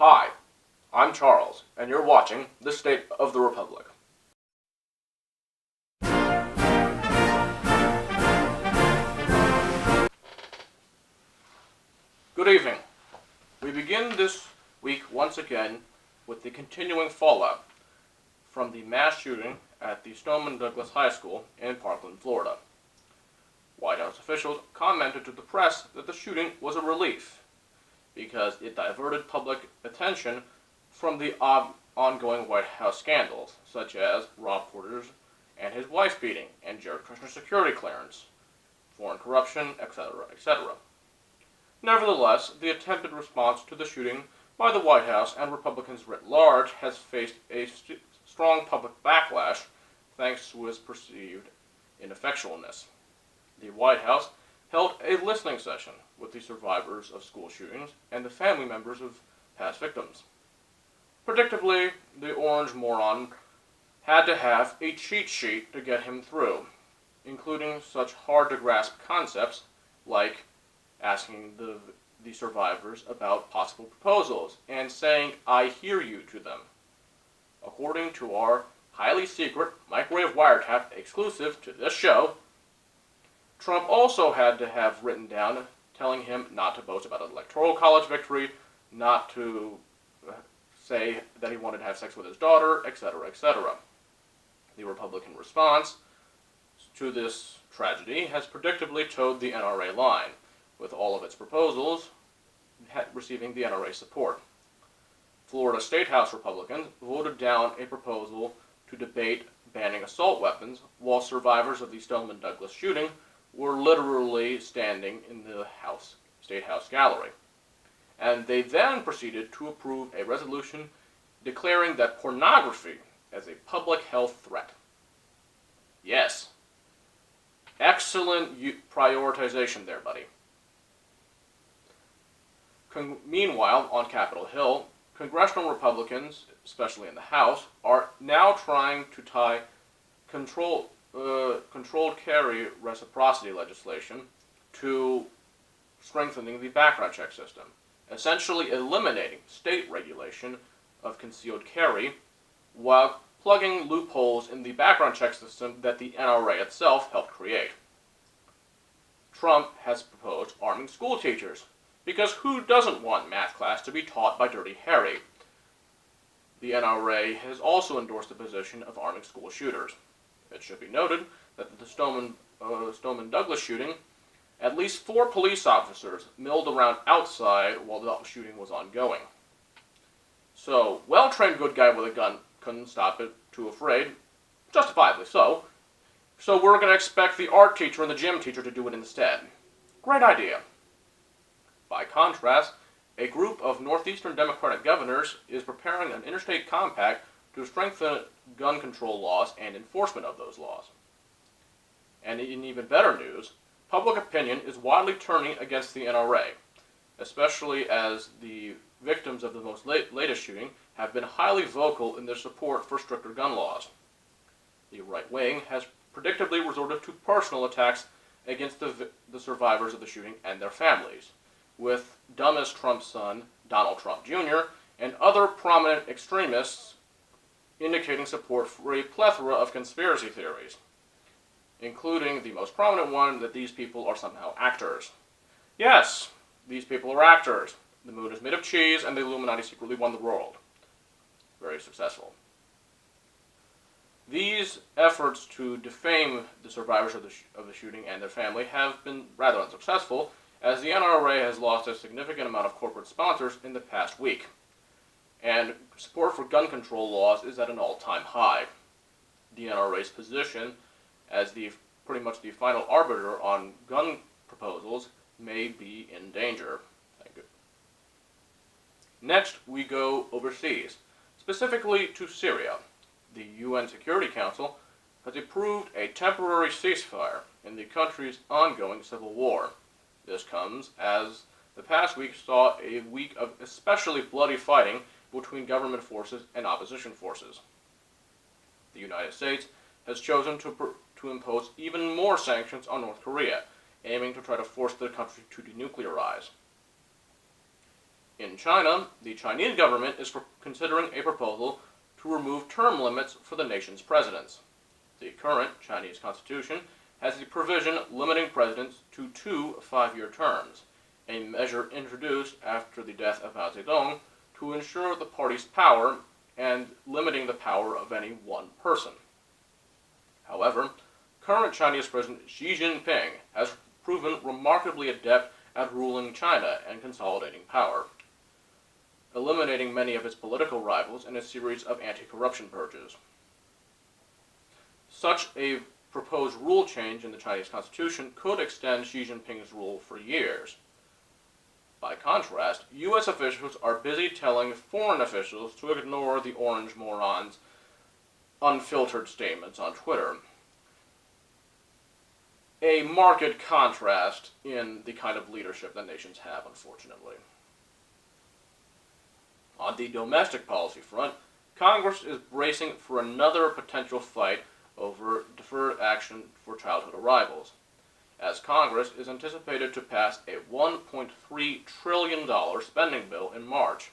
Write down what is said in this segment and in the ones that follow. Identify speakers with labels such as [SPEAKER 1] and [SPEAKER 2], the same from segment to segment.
[SPEAKER 1] Hi, I'm Charles, and you're watching The State of the Republic. Good evening. We begin this week once again with the continuing fallout from the mass shooting at the Stoneman Douglas High School in Parkland, Florida. White House officials commented to the press that the shooting was a relief because it diverted public attention from the ongoing White House scandals, such as Rob Porter's and his wife beating, and Jared Kushner's security clearance, foreign corruption, etc., etc. Nevertheless, the attempted response to the shooting by the White House and Republicans writ large has faced a strong public backlash thanks to its perceived ineffectualness. The White House held a listening session with the survivors of school shootings and the family members of past victims. Predictably, the orange moron had to have a cheat sheet to get him through, including such hard-to-grasp concepts like asking the survivors about possible proposals and saying, "I hear you" to them. According to our highly secret microwave wiretap exclusive to this show, Trump also had to have written down telling him not to boast about an electoral college victory, not to say that he wanted to have sex with his daughter, etc., etc. The Republican response to this tragedy has predictably towed the NRA line, with all of its proposals receiving the NRA support. Florida State House Republicans voted down a proposal to debate banning assault weapons, while survivors of the Stoneman Douglas shooting were literally standing in the State House gallery. And they then proceeded to approve a resolution declaring that pornography as a public health threat. Yes. Excellent prioritization there, buddy. Meanwhile, on Capitol Hill, congressional Republicans, especially in the House, are now trying to tie controlled carry reciprocity legislation to strengthening the background check system, essentially eliminating state regulation of concealed carry while plugging loopholes in the background check system that the NRA itself helped create. Trump has proposed arming school teachers, because who doesn't want math class to be taught by Dirty Harry? The NRA has also endorsed the position of arming school shooters. It should be noted that at the Stoneman Douglas shooting, at least 4 police officers milled around outside while the shooting was ongoing. So, well-trained good guy with a gun couldn't stop it, too afraid, justifiably so. So we're going to expect the art teacher and the gym teacher to do it instead. Great idea. By contrast, a group of Northeastern Democratic governors is preparing an interstate compact to strengthen gun control laws and enforcement of those laws. And in even better news, public opinion is widely turning against the NRA, especially as the victims of the most latest shooting have been highly vocal in their support for stricter gun laws. The right wing has predictably resorted to personal attacks against the survivors of the shooting and their families, with dumbest Trump's son, Donald Trump Jr., and other prominent extremists indicating support for a plethora of conspiracy theories, including the most prominent one that these people are somehow actors. Yes, these people are actors. The moon is made of cheese, and the Illuminati secretly won the world. Very successful. These efforts to defame the survivors of the shooting and their family have been rather unsuccessful, as the NRA has lost a significant amount of corporate sponsors in the past week, and support for gun control laws is at an all-time high. The NRA's position as pretty much the final arbiter on gun proposals may be in danger. Thank you. Next, we go overseas, specifically to Syria. The UN Security Council has approved a temporary ceasefire in the country's ongoing civil war. This comes as the past week saw a week of especially bloody fighting between government forces and opposition forces. The United States has chosen to impose even more sanctions on North Korea, aiming to try to force the country to denuclearize. In China, the Chinese government is considering a proposal to remove term limits for the nation's presidents. The current Chinese constitution has a provision limiting presidents to 2 5-year terms, a measure introduced after the death of Mao Zedong to ensure the party's power and limiting the power of any one person. However, current Chinese President Xi Jinping has proven remarkably adept at ruling China and consolidating power, eliminating many of his political rivals in a series of anti-corruption purges. Such a proposed rule change in the Chinese constitution could extend Xi Jinping's rule for years. By contrast, U.S. officials are busy telling foreign officials to ignore the orange morons' unfiltered statements on Twitter. A marked contrast in the kind of leadership that nations have, unfortunately. On the domestic policy front, Congress is bracing for another potential fight over deferred action for childhood arrivals, as Congress is anticipated to pass a $1.3 trillion spending bill in March,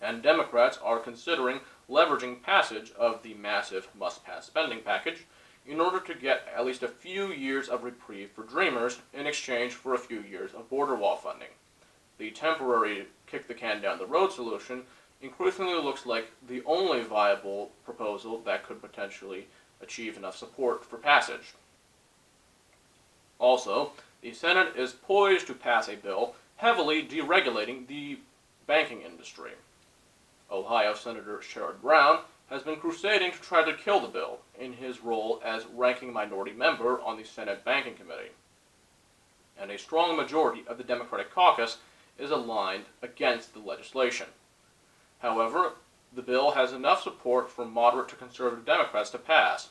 [SPEAKER 1] and Democrats are considering leveraging passage of the massive must-pass spending package in order to get at least a few years of reprieve for Dreamers in exchange for a few years of border wall funding. The temporary kick-the-can-down-the-road solution increasingly looks like the only viable proposal that could potentially achieve enough support for passage. Also, the Senate is poised to pass a bill heavily deregulating the banking industry. Ohio Senator Sherrod Brown has been crusading to try to kill the bill in his role as ranking minority member on the Senate Banking Committee. And a strong majority of the Democratic caucus is aligned against the legislation. However, the bill has enough support from moderate to conservative Democrats to pass,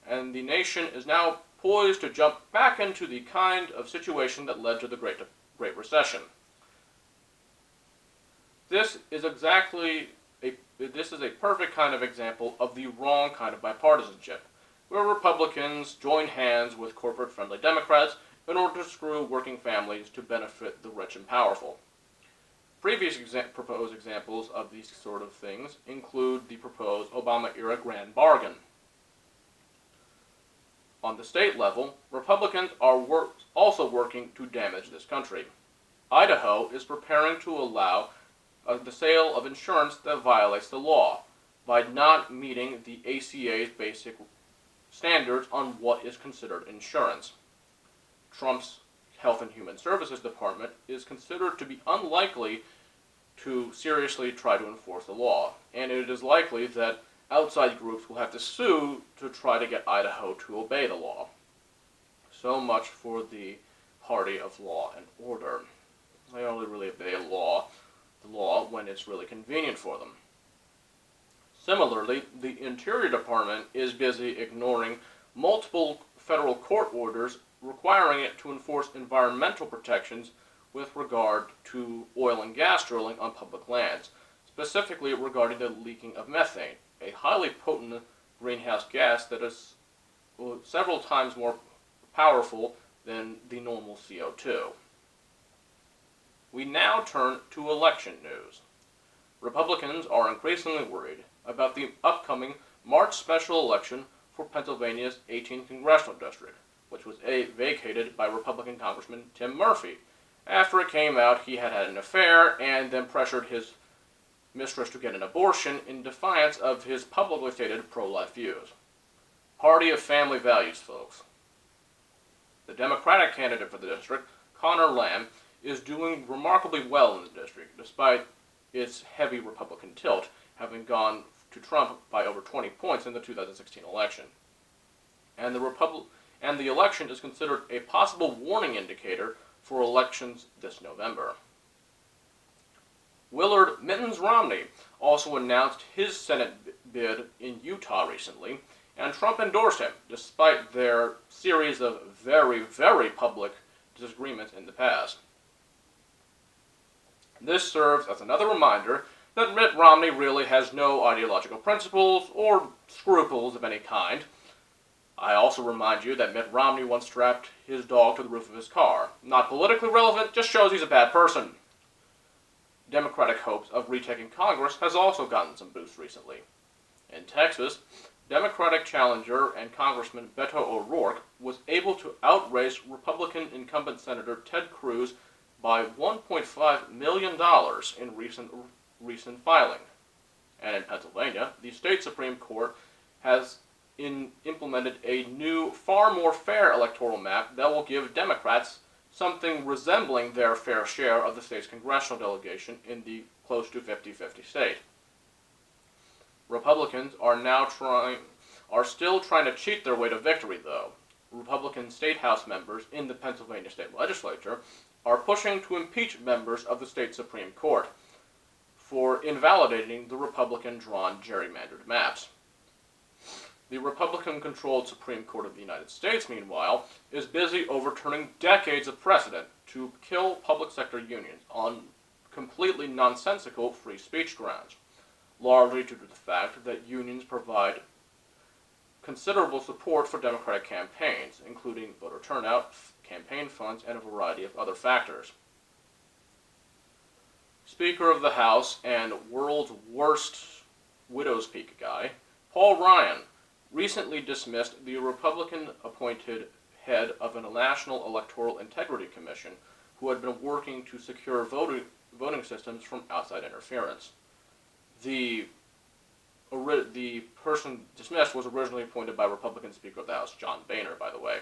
[SPEAKER 1] and the nation is now poised to jump back into the kind of situation that led to the Great Recession. This is a perfect kind of example of the wrong kind of bipartisanship, where Republicans join hands with corporate-friendly Democrats in order to screw working families to benefit the rich and powerful. Previous proposed examples of these sort of things include the proposed Obama-era grand bargain. On the state level, Republicans are also working to damage this country. Idaho is preparing to allow the sale of insurance that violates the law by not meeting the ACA's basic standards on what is considered insurance. Trump's Health and Human Services Department is considered to be unlikely to seriously try to enforce the law, and it is likely that outside groups will have to sue to try to get Idaho to obey the law. So much for the party of law and order. They only really obey the law when it's really convenient for them. Similarly, the Interior Department is busy ignoring multiple federal court orders requiring it to enforce environmental protections with regard to oil and gas drilling on public lands, specifically regarding the leaking of methane, a highly potent greenhouse gas that is several times more powerful than the normal CO2. We now turn to election news. Republicans are increasingly worried about the upcoming March special election for Pennsylvania's 18th Congressional District, which was vacated by Republican Congressman Tim Murphy after it came out he had had an affair and then pressured his mistress to get an abortion in defiance of his publicly stated pro-life views. Party of family values, folks. The Democratic candidate for the district, Connor Lamb, is doing remarkably well in the district, despite its heavy Republican tilt, having gone to Trump by over 20 points in the 2016 election. And the election is considered a possible warning indicator for elections this November. Willard Mittens Romney also announced his Senate bid in Utah recently, and Trump endorsed him, despite their series of very, very public disagreements in the past. This serves as another reminder that Mitt Romney really has no ideological principles or scruples of any kind. I also remind you that Mitt Romney once strapped his dog to the roof of his car. Not politically relevant, just shows he's a bad person. Democratic hopes of retaking Congress has also gotten some boost recently. In Texas, Democratic challenger and Congressman Beto O'Rourke was able to outrace Republican incumbent Senator Ted Cruz by $1.5 million in recent filing. And in Pennsylvania, the state Supreme Court has implemented a new, far more fair electoral map that will give Democrats something resembling their fair share of the state's congressional delegation in the close to 50-50 state. Republicans are still trying to cheat their way to victory, though. Republican state house members in the Pennsylvania state legislature are pushing to impeach members of the state Supreme Court for invalidating the Republican-drawn gerrymandered maps. The Republican-controlled Supreme Court of the United States, meanwhile, is busy overturning decades of precedent to kill public sector unions on completely nonsensical free speech grounds, largely due to the fact that unions provide considerable support for Democratic campaigns, including voter turnout, campaign funds, and a variety of other factors. Speaker of the House and world's worst widow's peak guy, Paul Ryan, recently dismissed the Republican-appointed head of a National Electoral Integrity Commission who had been working to secure voting systems from outside interference. The person dismissed was originally appointed by Republican Speaker of the House John Boehner, by the way,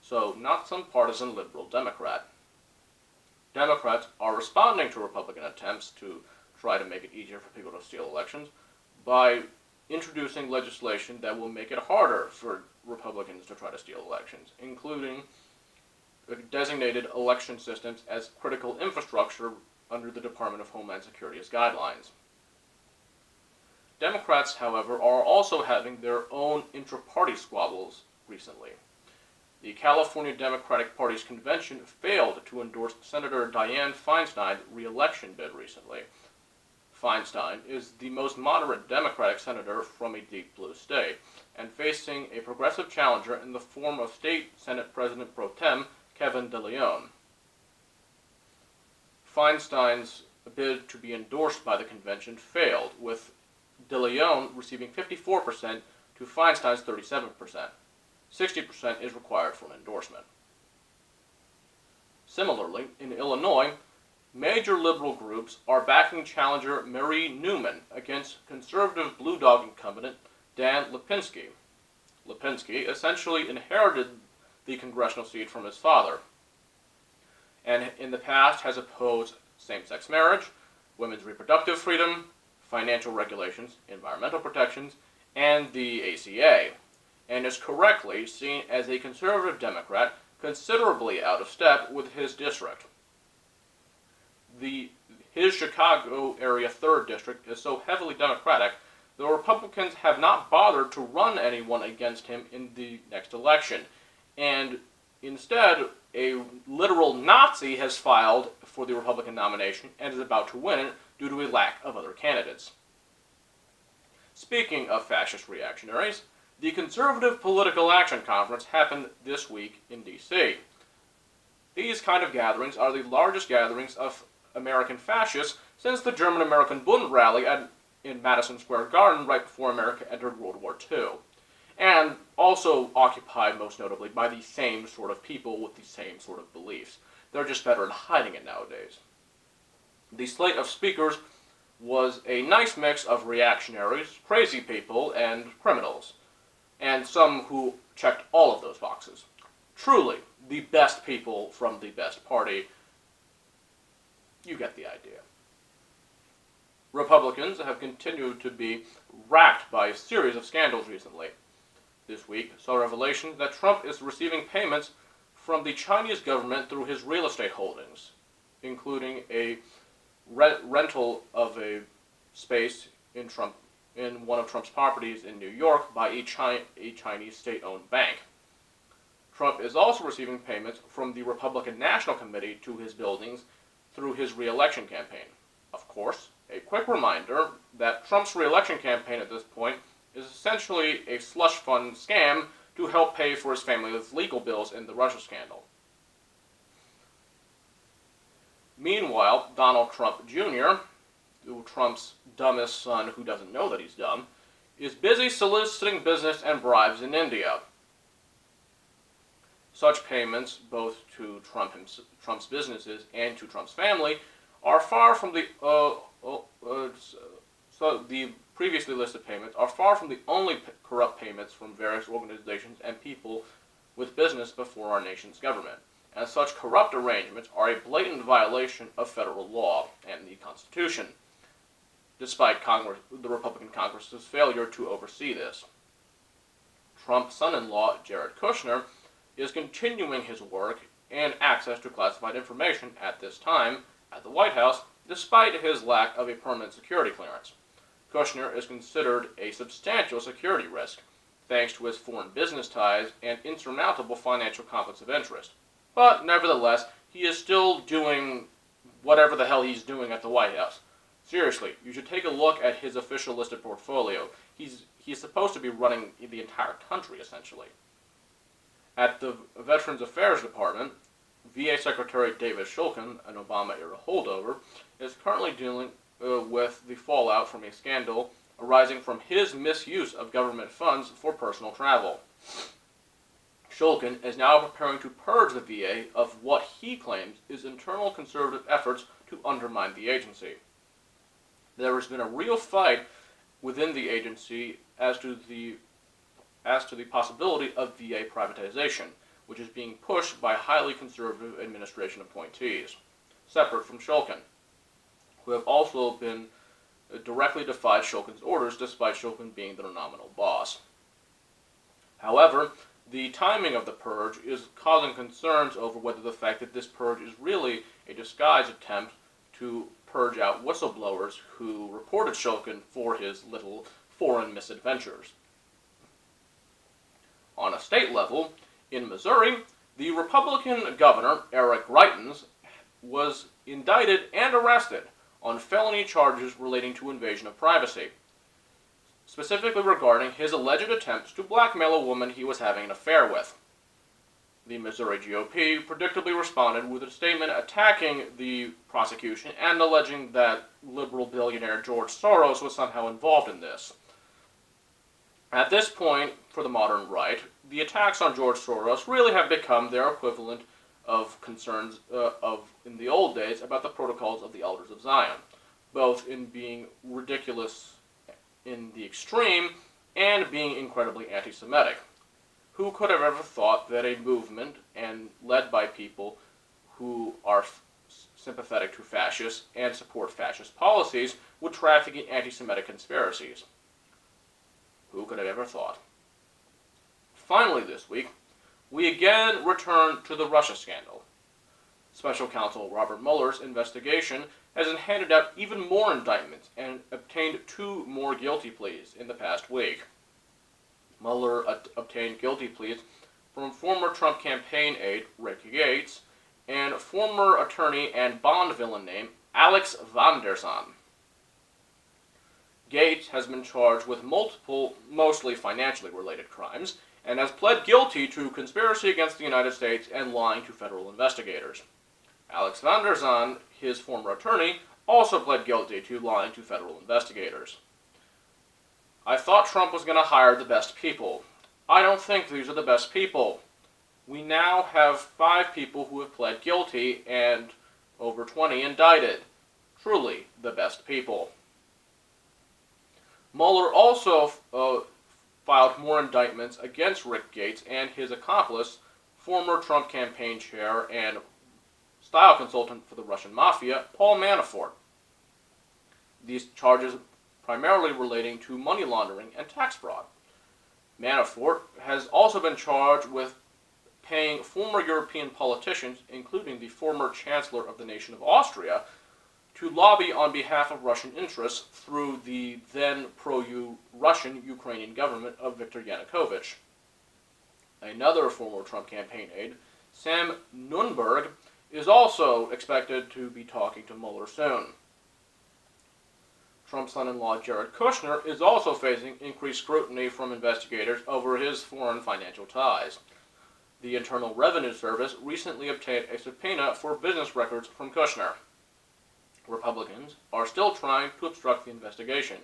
[SPEAKER 1] so not some partisan liberal Democrat. Democrats are responding to Republican attempts to try to make it easier for people to steal elections by introducing legislation that will make it harder for Republicans to try to steal elections, including designated election systems as critical infrastructure under the Department of Homeland Security's guidelines. Democrats, however, are also having their own intra-party squabbles recently. The California Democratic Party's convention failed to endorse Senator Dianne Feinstein's re-election bid recently. Feinstein is the most moderate Democratic senator from a deep blue state, and facing a progressive challenger in the form of State Senate President pro tem Kevin DeLeon. Feinstein's bid to be endorsed by the convention failed, with DeLeon receiving 54% to Feinstein's 37%. 60% is required for an endorsement. Similarly, in Illinois, major liberal groups are backing challenger Marie Newman against conservative Blue Dog incumbent Dan Lipinski. Lipinski essentially inherited the congressional seat from his father, and in the past has opposed same-sex marriage, women's reproductive freedom, financial regulations, environmental protections, and the ACA, and is correctly seen as a conservative Democrat considerably out of step with his district. His Chicago area 3rd district is so heavily Democratic, the Republicans have not bothered to run anyone against him in the next election, and instead, a literal Nazi has filed for the Republican nomination and is about to win it due to a lack of other candidates. Speaking of fascist reactionaries, the Conservative Political Action Conference happened this week in D.C. These kind of gatherings are the largest gatherings of American fascists since the German-American Bund rally in Madison Square Garden right before America entered World War II, and also occupied most notably by the same sort of people with the same sort of beliefs. They're just better at hiding it nowadays. The slate of speakers was a nice mix of reactionaries, crazy people, and criminals, and some who checked all of those boxes. Truly, the best people from the best party. You get the idea. Republicans have continued to be racked by a series of scandals recently. This week saw revelations that Trump is receiving payments from the Chinese government through his real estate holdings, including a rental of a space in one of Trump's properties in New York by a Chinese state-owned bank. Trump is also receiving payments from the Republican National Committee to his buildings through his re-election campaign. Of course, a quick reminder that Trump's re-election campaign at this point is essentially a slush fund scam to help pay for his family's legal bills in the Russia scandal. Meanwhile, Donald Trump Jr., Trump's dumbest son, who doesn't know that he's dumb, is busy soliciting business and bribes in India. Such payments, both to Trump's businesses and to Trump's family, are far from the previously listed payments are far from the only corrupt payments from various organizations and people with business before our nation's government. And such corrupt arrangements are a blatant violation of federal law and the Constitution, despite the Republican Congress's failure to oversee this. Trump's son-in-law, Jared Kushner, is continuing his work and access to classified information at this time at the White House, despite his lack of a permanent security clearance. Kushner is considered a substantial security risk, thanks to his foreign business ties and insurmountable financial conflicts of interest. But, nevertheless, he is still doing whatever the hell he's doing at the White House. Seriously, you should take a look at his official listed portfolio. He's supposed to be running the entire country, essentially. At the Veterans Affairs Department, VA Secretary David Shulkin, an Obama-era holdover, is currently dealing with the fallout from a scandal arising from his misuse of government funds for personal travel. Shulkin is now preparing to purge the VA of what he claims is internal conservative efforts to undermine the agency. There has been a real fight within the agency as to the possibility of VA privatization, which is being pushed by highly conservative administration appointees, separate from Shulkin, who have also been directly defied Shulkin's orders despite Shulkin being their nominal boss. However, the timing of the purge is causing concerns over whether the fact that this purge is really a disguised attempt to purge out whistleblowers who reported Shulkin for his little foreign misadventures. On a state level, in Missouri, the Republican governor, Eric Greitens, was indicted and arrested on felony charges relating to invasion of privacy, specifically regarding his alleged attempts to blackmail a woman he was having an affair with. The Missouri GOP predictably responded with a statement attacking the prosecution and alleging that liberal billionaire George Soros was somehow involved in this. At this point, for the modern right, the attacks on George Soros really have become their equivalent of concerns in the old days about the protocols of the Elders of Zion, both in being ridiculous in the extreme and being incredibly anti-Semitic. Who could have ever thought that a movement and led by people who are sympathetic to fascists and support fascist policies would traffic in anti-Semitic conspiracies? Who could have ever thought? Finally this week, we again return to the Russia scandal. Special counsel Robert Mueller's investigation has handed out even more indictments and obtained 2 more guilty pleas in the past week. Mueller obtained guilty pleas from former Trump campaign aide Rick Gates and former attorney and Bond villain named Alex van der Zaan. Gates has been charged with multiple, mostly financially related crimes, and has pled guilty to conspiracy against the United States and lying to federal investigators. Alex van der Zaan, his former attorney, also pled guilty to lying to federal investigators. I thought Trump was going to hire the best people. I don't think these are the best people. We now have 5 people who have pled guilty and over 20 indicted. Truly the best people. Mueller also filed more indictments against Rick Gates and his accomplice, former Trump campaign chair and style consultant for the Russian mafia, Paul Manafort. These charges primarily relating to money laundering and tax fraud. Manafort has also been charged with paying former European politicians, including the former Chancellor of the nation of Austria, to lobby on behalf of Russian interests through the then pro-Russian Ukrainian government of Viktor Yanukovych. Another former Trump campaign aide, Sam Nunberg, is also expected to be talking to Mueller soon. Trump's son-in-law Jared Kushner is also facing increased scrutiny from investigators over his foreign financial ties. The Internal Revenue Service recently obtained a subpoena for business records from Kushner. Republicans are still trying to obstruct the investigation,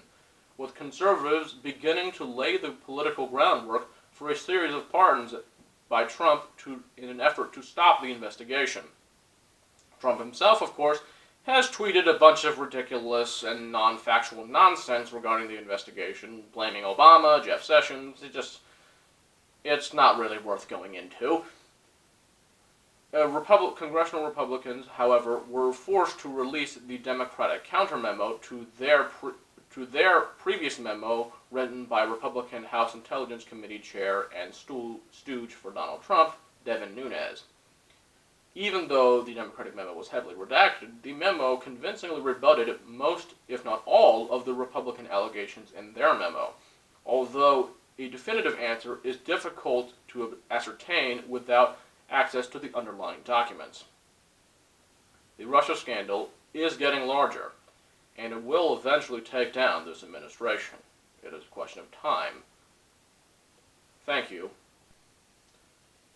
[SPEAKER 1] with conservatives beginning to lay the political groundwork for a series of pardons by Trump in an effort to stop the investigation. Trump himself, of course, has tweeted a bunch of ridiculous and non-factual nonsense regarding the investigation, blaming Obama, Jeff Sessions. It's not really worth going into. Congressional Republicans, however, were forced to release the Democratic counter-memo to their previous memo written by Republican House Intelligence Committee Chair and stooge for Donald Trump, Devin Nunes. Even though the Democratic memo was heavily redacted, the memo convincingly rebutted most, if not all, of the Republican allegations in their memo, although a definitive answer is difficult to ascertain without access to the underlying documents. The Russia scandal is getting larger, and it will eventually take down this administration. It is a question of time. Thank you.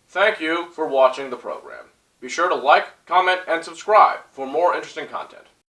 [SPEAKER 1] Thank you for watching the program. Be sure to like, comment, and subscribe for more interesting content.